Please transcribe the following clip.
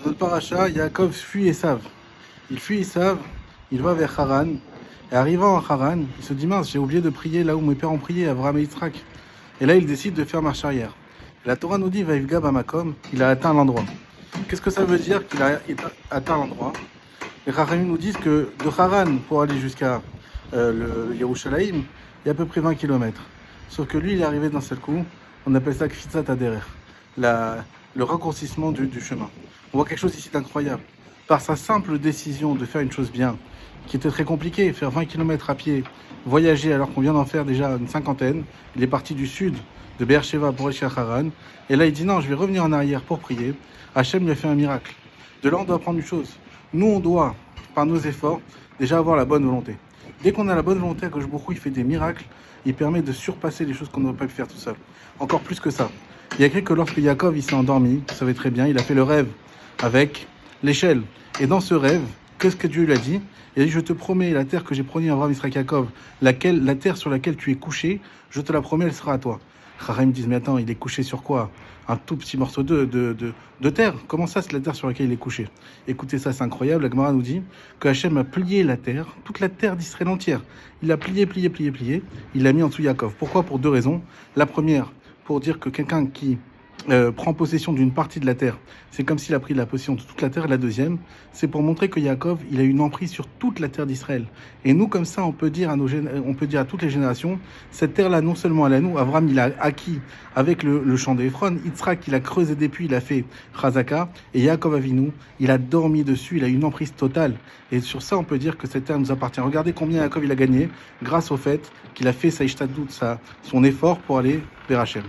Dans notre paracha, Yaakov fuit Esav. Il fuit Esav, il va vers Haran. Et arrivant à Haran, il se dit mince, j'ai oublié de prier là où mes pères ont prié, Avraham et Yitzhak. Et là, il décide de faire marche arrière. La Torah nous dit Vaïvga Bamakom, il a atteint l'endroit. Qu'est-ce que ça veut dire qu'il a atteint l'endroit? Les Chachamim nous disent que de Haran pour aller jusqu'à le Yerushalayim, il y a à peu près 20 km. Sauf que lui, il est arrivé d'un seul coup, on appelle ça Kfitzat Aderer, le raccourcissement du chemin. On voit quelque chose ici d'incroyable. Par sa simple décision de faire une chose bien, qui était très compliquée, faire 20 km à pied, voyager alors qu'on vient d'en faire déjà une cinquantaine, il est parti du sud de Beersheba pour aller chez Haran, et là il dit non, je vais revenir en arrière pour prier. Hachem lui a fait un miracle. De là on doit apprendre une chose. Nous on doit, par nos efforts, déjà avoir la bonne volonté. Dès qu'on a la bonne volonté, Akadosh Baruch Hu, il fait des miracles, il permet de surpasser les choses qu'on n'aurait pas pu faire tout seul. Encore plus que ça. Il y a écrit que lorsque Yaakov il s'est endormi, vous savez très bien, il a fait le rêve avec l'échelle. Et dans ce rêve, qu'est-ce que Dieu lui a dit? Il a dit, je te promets la terre que j'ai promis à Abraham, Israël, Yaakov, la terre sur laquelle tu es couché, je te la promets, elle sera à toi. Chachamim me disent, mais attends, il est couché sur quoi? Un tout petit morceau de terre. Comment ça, c'est la terre sur laquelle il est couché? Écoutez ça, c'est incroyable. La Gemara nous dit que Hachem a plié la terre, toute la terre d'Israël entière. Il a plié. Il l'a mis en dessous Yaakov. Pourquoi? Pour deux raisons. La première, pour dire que quelqu'un qui prend possession d'une partie de la terre, c'est comme s'il a pris la possession de toute la terre. Et la deuxième, c'est pour montrer que Yaakov, il a une emprise sur toute la terre d'Israël. Et nous, comme ça, on peut dire à toutes les générations, cette terre-là, non seulement elle est à nous, Abraham, il a acquis avec le champ d'Ephron, Yitzhak, il a creusé des puits, il a fait Chazaka, et Yaakov Avinu, il a dormi dessus, il a une emprise totale. Et sur ça, on peut dire que cette terre nous appartient. Regardez combien Yaakov il a gagné grâce au fait qu'il a fait sa ishtadlut, son effort pour aller vers Hachem.